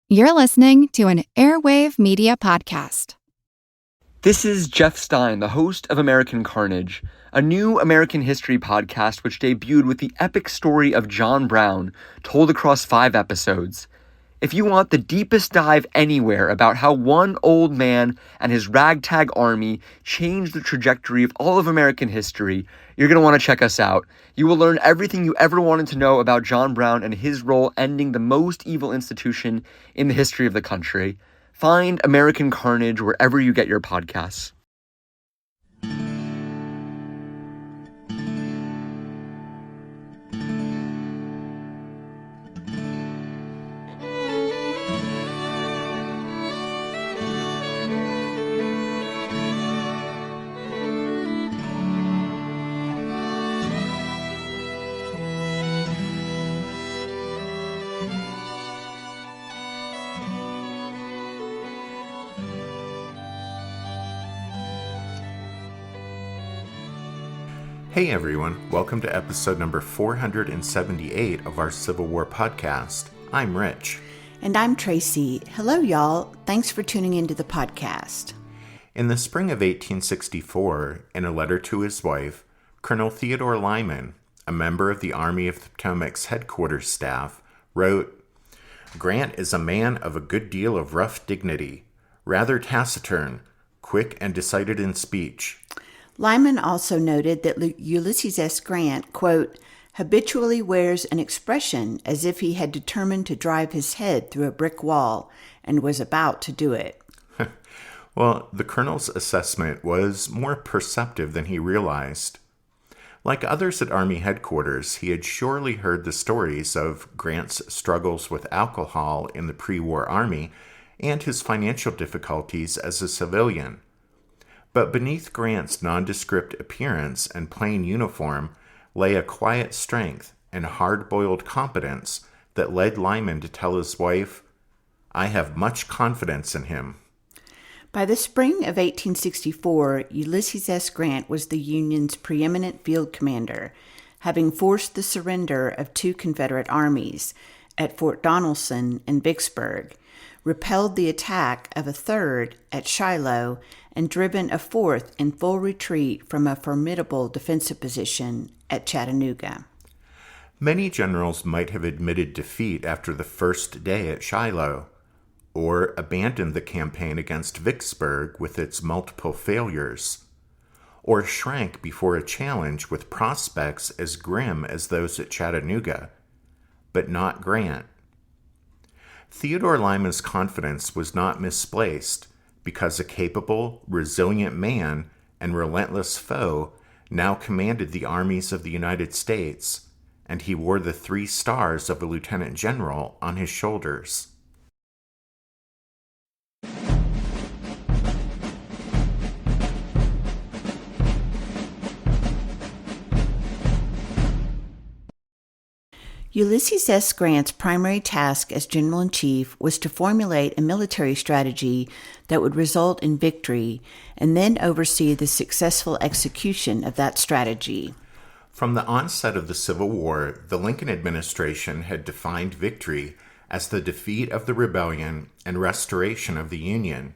You're listening to an Airwave Media Podcast. This is Jeff Stein, the host of American Carnage, a new American history podcast which debuted with the epic story of John Brown, told across 5 episodes. If you want the deepest dive anywhere about how one old man and his ragtag army changed the trajectory of all of American history, you're going to want to check us out. You will learn everything you ever wanted to know about John Brown and his role ending the most evil institution in the history of the country. Find American Carnage wherever you get your podcasts. Hey everyone, welcome to episode number 478 of our Civil War podcast. I'm Rich. And I'm Tracy. Hello y'all, thanks for tuning into the podcast. In the spring of 1864, in a letter to his wife, Colonel Theodore Lyman, a member of the Army of the Potomac's headquarters staff, wrote, "Grant is a man of a good deal of rough dignity, rather taciturn, quick and decided in speech." Lyman also noted that Ulysses S Grant, quote, habitually wears an expression as if he had determined to drive his head through a brick wall and was about to do it. Well, the colonel's assessment was more perceptive than he realized. Like others at Army headquarters, he had surely heard the stories of Grant's struggles with alcohol in the pre-war Army and his financial difficulties as a civilian. But beneath Grant's nondescript appearance and plain uniform lay a quiet strength and hard-boiled competence that led Lyman to tell his wife, "I have much confidence in him." By the spring of 1864, Ulysses S. Grant was the Union's preeminent field commander, having forced the surrender of 2 Confederate armies at Fort Donelson and Vicksburg, repelled the attack of a 3rd at Shiloh, and driven a 4th in full retreat from a formidable defensive position at Chattanooga. Many generals might have admitted defeat after the first day at Shiloh, or abandoned the campaign against Vicksburg with its multiple failures, or shrank before a challenge with prospects as grim as those at Chattanooga, but not Grant. Theodore Lyman's confidence was not misplaced, because a capable, resilient man and relentless foe now commanded the armies of the United States, and he wore the 3 stars of a lieutenant general on his shoulders. Ulysses S. Grant's primary task as General-in-Chief was to formulate a military strategy that would result in victory and then oversee the successful execution of that strategy. From the onset of the Civil War, the Lincoln administration had defined victory as the defeat of the rebellion and restoration of the Union.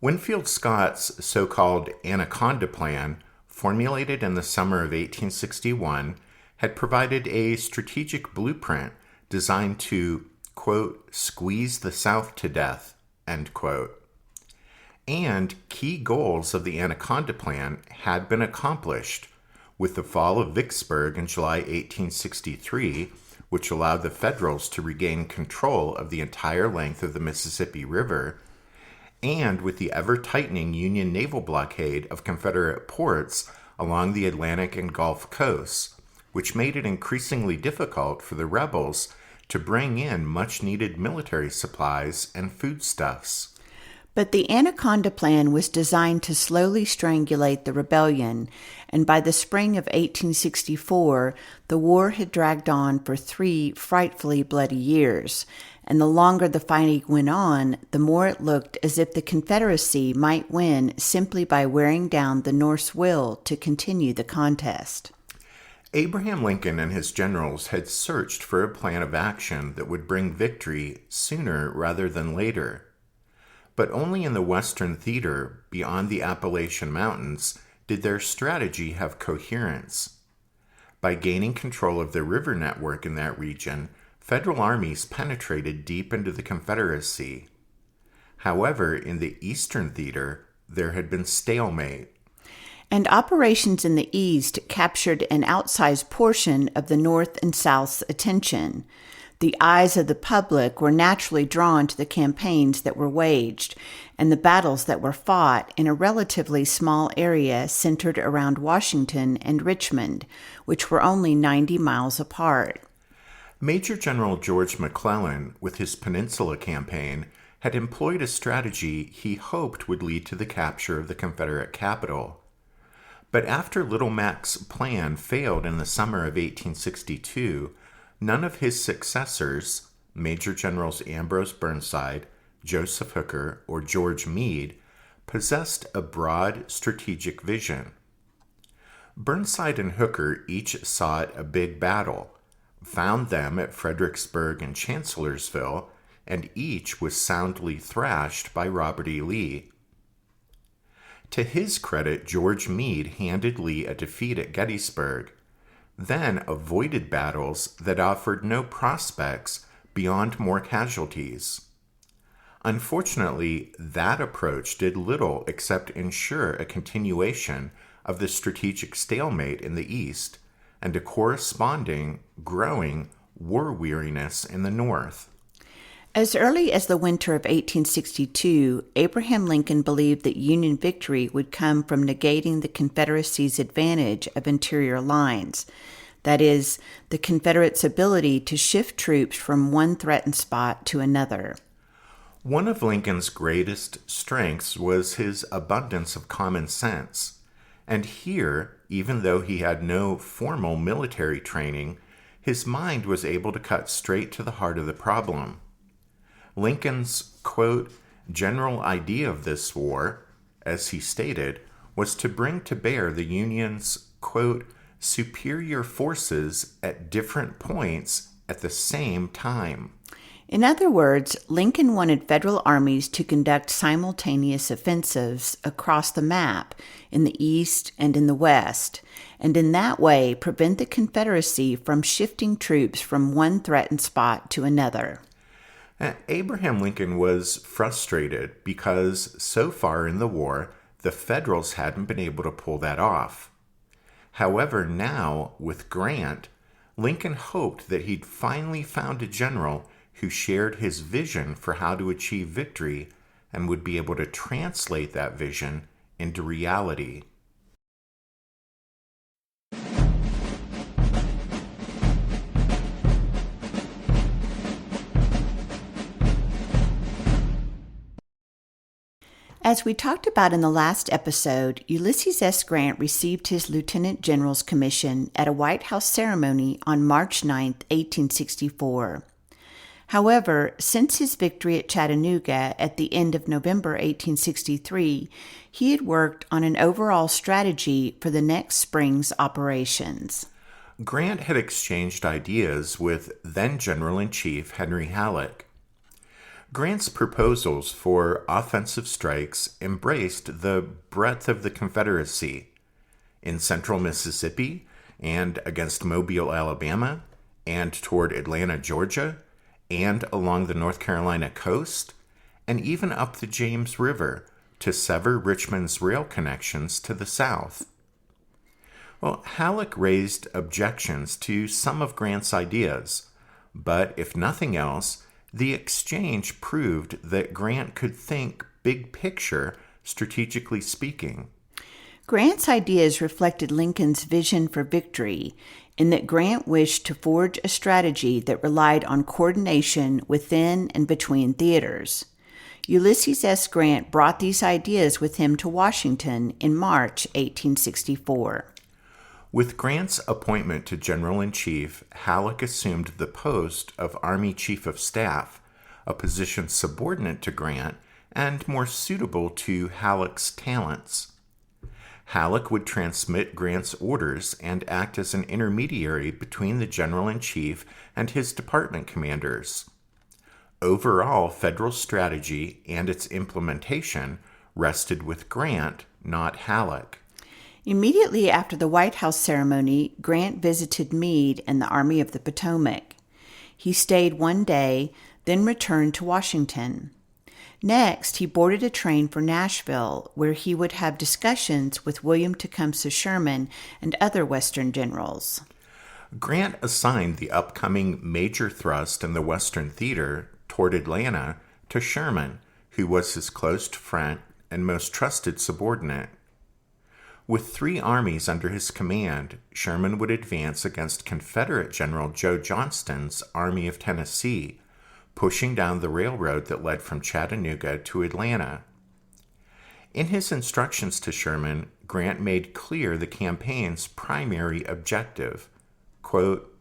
Winfield Scott's so-called Anaconda Plan, formulated in the summer of 1861, had provided a strategic blueprint designed to, quote, squeeze the South to death, end quote. And key goals of the Anaconda Plan had been accomplished, with the fall of Vicksburg in July 1863, which allowed the Federals to regain control of the entire length of the Mississippi River, and with the ever-tightening Union naval blockade of Confederate ports along the Atlantic and Gulf coasts, which made it increasingly difficult for the rebels to bring in much-needed military supplies and foodstuffs. But the Anaconda Plan was designed to slowly strangulate the rebellion, and by the spring of 1864, the war had dragged on for 3 frightfully bloody years, and the longer the fighting went on, the more it looked as if the Confederacy might win simply by wearing down the North's will to continue the contest. Abraham Lincoln and his generals had searched for a plan of action that would bring victory sooner rather than later. But only in the Western theater, beyond the Appalachian Mountains, did their strategy have coherence. By gaining control of the river network in that region, Federal armies penetrated deep into the Confederacy. However, in the Eastern theater, there had been stalemate. And operations in the East captured an outsized portion of the North and South's attention. The eyes of the public were naturally drawn to the campaigns that were waged and the battles that were fought in a relatively small area centered around Washington and Richmond, which were only 90 miles apart. Major General George McClellan, with his Peninsula Campaign, had employed a strategy he hoped would lead to the capture of the Confederate capital. But after Little Mac's plan failed in the summer of 1862, none of his successors, Major Generals Ambrose Burnside, Joseph Hooker, or George Meade, possessed a broad strategic vision. Burnside and Hooker each sought a big battle, found them at Fredericksburg and Chancellorsville, and each was soundly thrashed by Robert E. Lee. To his credit, George Meade handed Lee a defeat at Gettysburg, then avoided battles that offered no prospects beyond more casualties. Unfortunately, that approach did little except ensure a continuation of the strategic stalemate in the East and a corresponding, growing war weariness in the North. As early as the winter of 1862, Abraham Lincoln believed that Union victory would come from negating the Confederacy's advantage of interior lines. That is, the Confederates' ability to shift troops from one threatened spot to another. One of Lincoln's greatest strengths was his abundance of common sense. And here, even though he had no formal military training, his mind was able to cut straight to the heart of the problem. Lincoln's, quote, general idea of this war, as he stated, was to bring to bear the Union's, quote, superior forces at different points at the same time. In other words, Lincoln wanted Federal armies to conduct simultaneous offensives across the map in the East and in the West, and in that way prevent the Confederacy from shifting troops from one threatened spot to another. Abraham Lincoln was frustrated because so far in the war, the Federals hadn't been able to pull that off. However, now, with Grant, Lincoln hoped that he'd finally found a general who shared his vision for how to achieve victory and would be able to translate that vision into reality. As we talked about in the last episode, Ulysses S. Grant received his Lieutenant General's commission at a White House ceremony on March 9, 1864. However, since his victory at Chattanooga at the end of November 1863, he had worked on an overall strategy for the next spring's operations. Grant had exchanged ideas with then General-in-Chief Henry Halleck. Grant's proposals for offensive strikes embraced the breadth of the Confederacy in central Mississippi and against Mobile, Alabama, and toward Atlanta, Georgia, and along the North Carolina coast, and even up the James River to sever Richmond's rail connections to the south. Well, Halleck raised objections to some of Grant's ideas, but if nothing else, the exchange proved that Grant could think big picture, strategically speaking. Grant's ideas reflected Lincoln's vision for victory, in that Grant wished to forge a strategy that relied on coordination within and between theaters. Ulysses S. Grant brought these ideas with him to Washington in March 1864. With Grant's appointment to General-in-Chief, Halleck assumed the post of Army Chief of Staff, a position subordinate to Grant and more suitable to Halleck's talents. Halleck would transmit Grant's orders and act as an intermediary between the general-in-chief and his department commanders. Overall federal strategy and its implementation rested with Grant, not Halleck. Immediately after the White House ceremony, Grant visited Meade and the Army of the Potomac. He stayed one day, then returned to Washington. Next, he boarded a train for Nashville, where he would have discussions with William Tecumseh Sherman and other Western generals. Grant assigned the upcoming major thrust in the Western Theater toward Atlanta to Sherman, who was his close friend and most trusted subordinate. With 3 armies under his command, Sherman would advance against Confederate General Joe Johnston's Army of Tennessee, pushing down the railroad that led from Chattanooga to Atlanta. In his instructions to Sherman, Grant made clear the campaign's primary objective. Quote,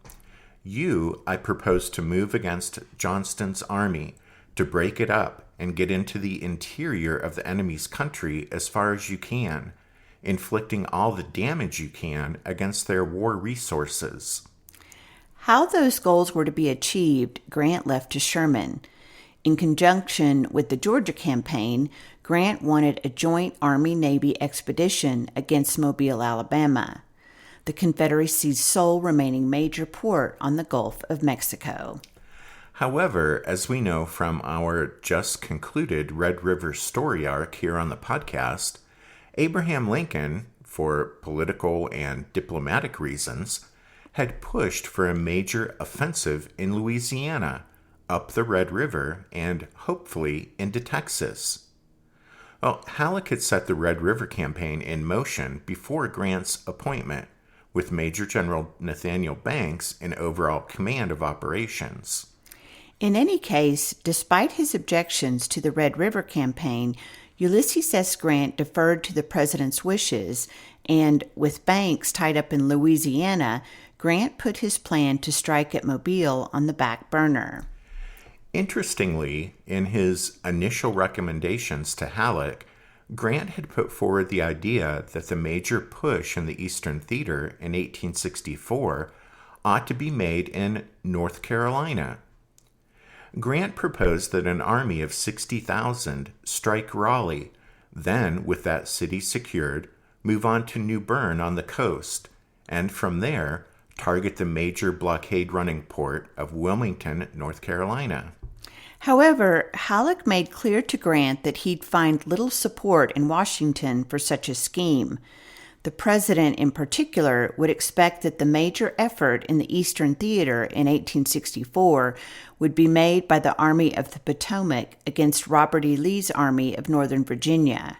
"You, I propose to move against Johnston's army, to break it up and get into the interior of the enemy's country as far as you can, inflicting all the damage you can against their war resources." How those goals were to be achieved, Grant left to Sherman. In conjunction with the Georgia campaign, Grant wanted a joint Army-Navy expedition against Mobile, Alabama, the Confederacy's sole remaining major port on the Gulf of Mexico. However, as we know from our just concluded Red River story arc here on the podcast, Abraham Lincoln, for political and diplomatic reasons, had pushed for a major offensive in Louisiana, up the Red River, and hopefully into Texas. Well, Halleck had set the Red River campaign in motion before Grant's appointment, with Major General Nathaniel Banks in overall command of operations. In any case, despite his objections to the Red River campaign, Ulysses S. Grant deferred to the president's wishes, and with Banks tied up in Louisiana, Grant put his plan to strike at Mobile on the back burner. Interestingly, in his initial recommendations to Halleck, Grant had put forward the idea that the major push in the Eastern Theater in 1864 ought to be made in North Carolina. Grant proposed that an army of 60,000 strike Raleigh, then, with that city secured, move on to New Bern on the coast, and from there, target the major blockade-running port of Wilmington, North Carolina. However, Halleck made clear to Grant that he'd find little support in Washington for such a scheme. The president, in particular, would expect that the major effort in the Eastern Theater in 1864 would be made by the Army of the Potomac against Robert E. Lee's Army of Northern Virginia.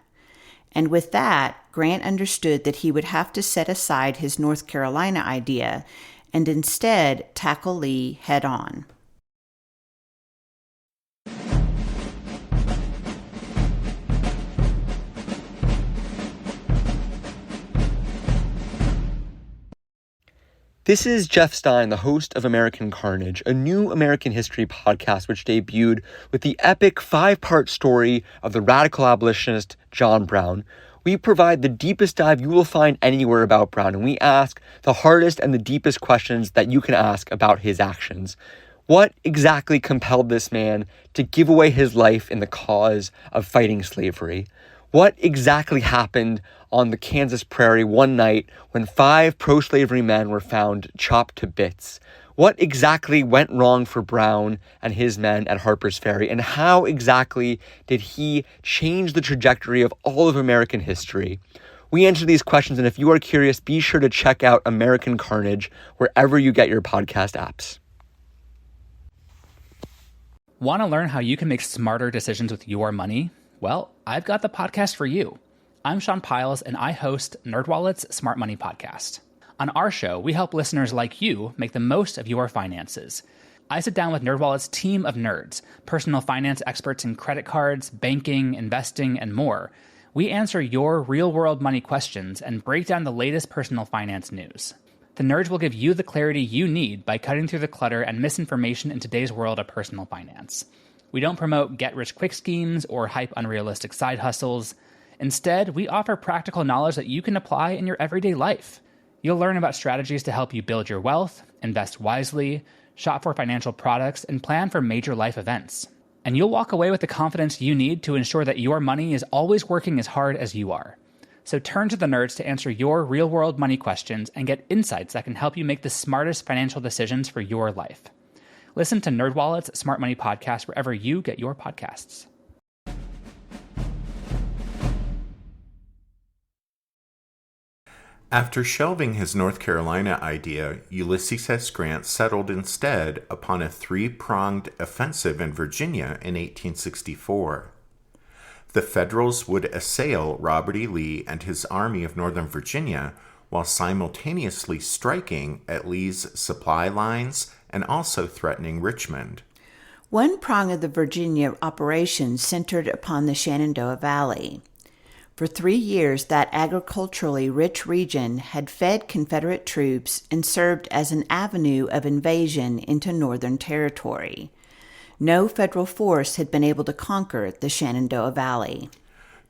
And with that, Grant understood that he would have to set aside his North Carolina idea and instead tackle Lee head-on. This is Jeff Stein, the host of American Carnage, a new American history podcast which debuted with the epic 5-part story of the radical abolitionist John Brown. We provide the deepest dive you will find anywhere about Brown, and we ask the hardest and the deepest questions that you can ask about his actions. What exactly compelled this man to give away his life in the cause of fighting slavery? What exactly happened on the Kansas prairie one night when 5 pro-slavery men were found chopped to bits? What exactly went wrong for Brown and his men at Harper's Ferry, and how exactly did he change the trajectory of all of American history? We answer these questions, and if you are curious, be sure to check out American Carnage wherever you get your podcast apps. Want to learn how you can make smarter decisions with your money? Well, I've got the podcast for you. I'm Sean Piles, and I host NerdWallet's Smart Money Podcast. On our show, we help listeners like you make the most of your finances. I sit down with NerdWallet's team of nerds, personal finance experts in credit cards, banking, investing, and more. We answer your real-world money questions and break down the latest personal finance news. The nerds will give you the clarity you need by cutting through the clutter and misinformation in today's world of personal finance. We don't promote get-rich-quick schemes or hype unrealistic side hustles. Instead, we offer practical knowledge that you can apply in your everyday life. You'll learn about strategies to help you build your wealth, invest wisely, shop for financial products, and plan for major life events. And you'll walk away with the confidence you need to ensure that your money is always working as hard as you are. So turn to the nerds to answer your real-world money questions and get insights that can help you make the smartest financial decisions for your life. Listen to NerdWallet's Smart Money Podcast wherever you get your podcasts. After shelving his North Carolina idea, Ulysses S. Grant settled instead upon a three-pronged offensive in Virginia in 1864. The Federals would assail Robert E. Lee and his Army of Northern Virginia while simultaneously striking at Lee's supply lines and also threatening Richmond. One prong of the Virginia operation centered upon the Shenandoah Valley. For 3 years, that agriculturally rich region had fed Confederate troops and served as an avenue of invasion into Northern territory. No federal force had been able to conquer the Shenandoah Valley.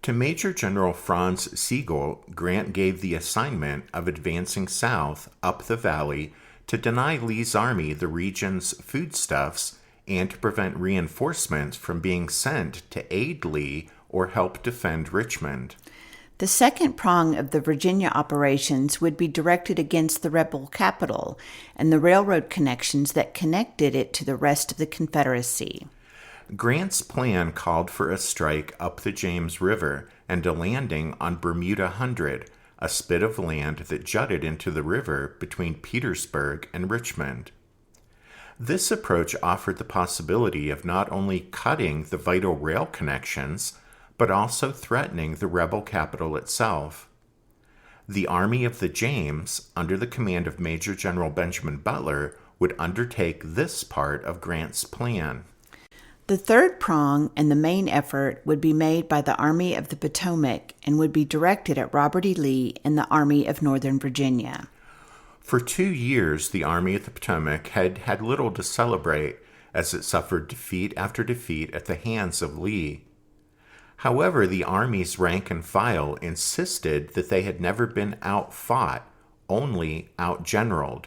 To Major General Franz Sigel, Grant gave the assignment of advancing south up the valley to deny Lee's army the region's foodstuffs and to prevent reinforcements from being sent to aid Lee or help defend Richmond. The second prong of the Virginia operations would be directed against the rebel capital and the railroad connections that connected it to the rest of the Confederacy. Grant's plan called for a strike up the James River and a landing on Bermuda Hundred, a spit of land that jutted into the river between Petersburg and Richmond. This approach offered the possibility of not only cutting the vital rail connections, but also threatening the rebel capital itself. The Army of the James, under the command of Major General Benjamin Butler, would undertake this part of Grant's plan. The third prong and the main effort would be made by the Army of the Potomac and would be directed at Robert E. Lee and the Army of Northern Virginia. For 2 years, the Army of the Potomac had had little to celebrate as it suffered defeat after defeat at the hands of Lee. However, the Army's rank and file insisted that they had never been outfought, only outgeneraled.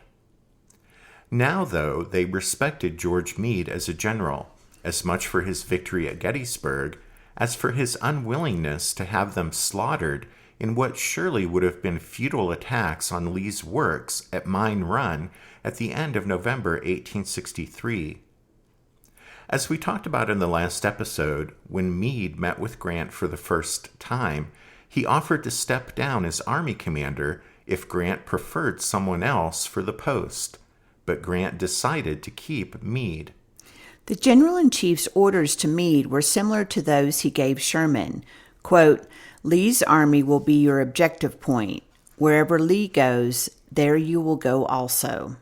Now, though, they respected George Meade as a general, as much for his victory at Gettysburg as for his unwillingness to have them slaughtered in what surely would have been futile attacks on Lee's works at Mine Run at the end of November 1863. As we talked about in the last episode, when Meade met with Grant for the first time, he offered to step down as Army commander if Grant preferred someone else for the post, but Grant decided to keep Meade. The General-in-Chief's orders to Meade were similar to those he gave Sherman. Quote, "Lee's army will be your objective point. Wherever Lee goes, there you will go also."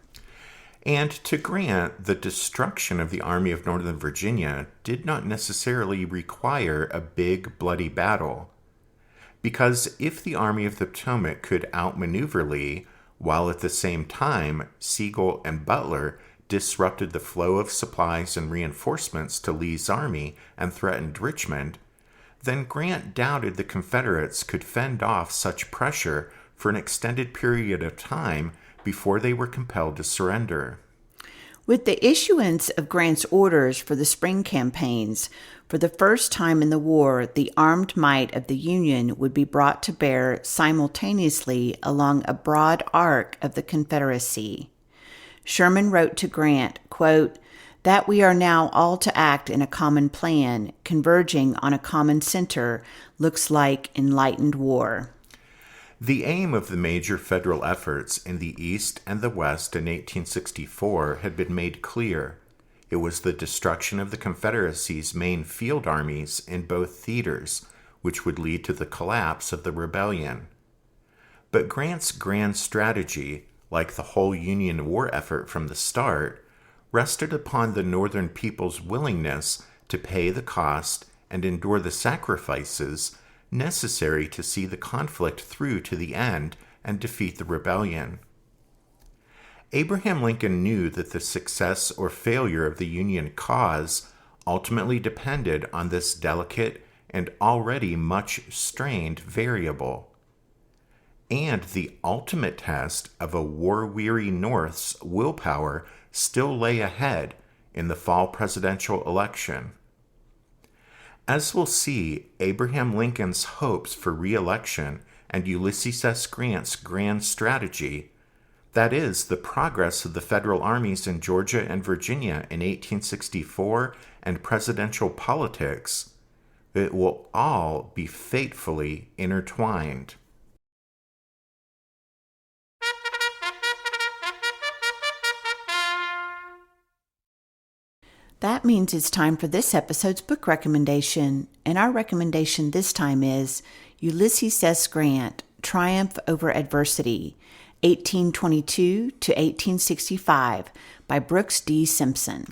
And to Grant, the destruction of the Army of Northern Virginia did not necessarily require a big, bloody battle. Because if the Army of the Potomac could outmaneuver Lee, while at the same time Sigel and Butler disrupted the flow of supplies and reinforcements to Lee's army and threatened Richmond, then Grant doubted the Confederates could fend off such pressure for an extended period of time before they were compelled to surrender. With the issuance of Grant's orders for the spring campaigns, for the first time in the war, the armed might of the Union would be brought to bear simultaneously along a broad arc of the Confederacy. Sherman wrote to Grant, quote, "that we are now all to act in a common plan, converging on a common center, looks like enlightened war." The aim of the major federal efforts in the East and the West in 1864 had been made clear. It was the destruction of the Confederacy's main field armies in both theaters, which would lead to the collapse of the rebellion. But Grant's grand strategy, like the whole Union war effort from the start, rested upon the Northern people's willingness to pay the cost and endure the sacrifices necessary to see the conflict through to the end and defeat the rebellion. Abraham Lincoln knew that the success or failure of the Union cause ultimately depended on this delicate and already much strained variable. And the ultimate test of a war-weary North's willpower still lay ahead in the fall presidential election. As we'll see, Abraham Lincoln's hopes for re-election and Ulysses S. Grant's grand strategy, that is, the progress of the federal armies in Georgia and Virginia in 1864 and presidential politics, it will all be fatefully intertwined. That means it's time for this episode's book recommendation, and our recommendation this time is Ulysses S. Grant, Triumph Over Adversity, 1822 to 1865, by Brooks D. Simpson.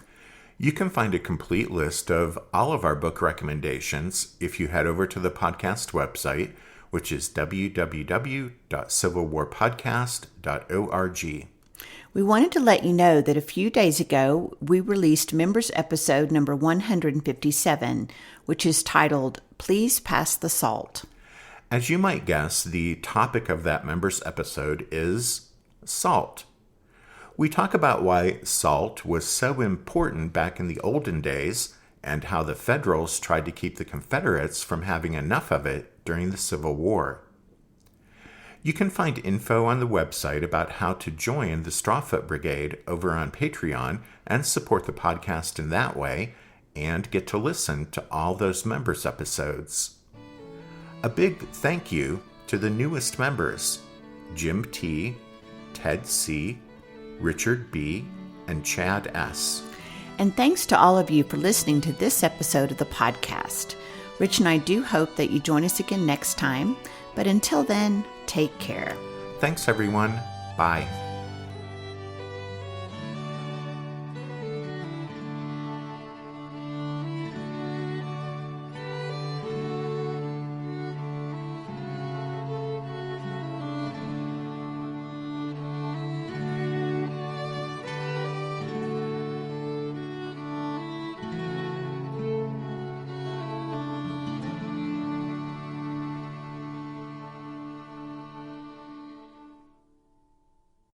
You can find a complete list of all of our book recommendations if you head over to the podcast website, which is www.civilwarpodcast.org. We wanted to let you know that a few days ago, we released members episode number 157, which is titled, Please Pass the Salt. As you might guess, the topic of that members episode is salt. We talk about why salt was so important back in the olden days and how the Federals tried to keep the Confederates from having enough of it during the Civil War. You can find info on the website about how to join the Strawfoot Brigade over on Patreon and support the podcast in that way, and get to listen to all those members episodes. A big thank you to the newest members, Jim T., Ted C., Richard B., and Chad S. And thanks to all of you for listening to this episode of the podcast. Rich and I do hope that you join us again next time, but until then, take care. Thanks, everyone. Bye.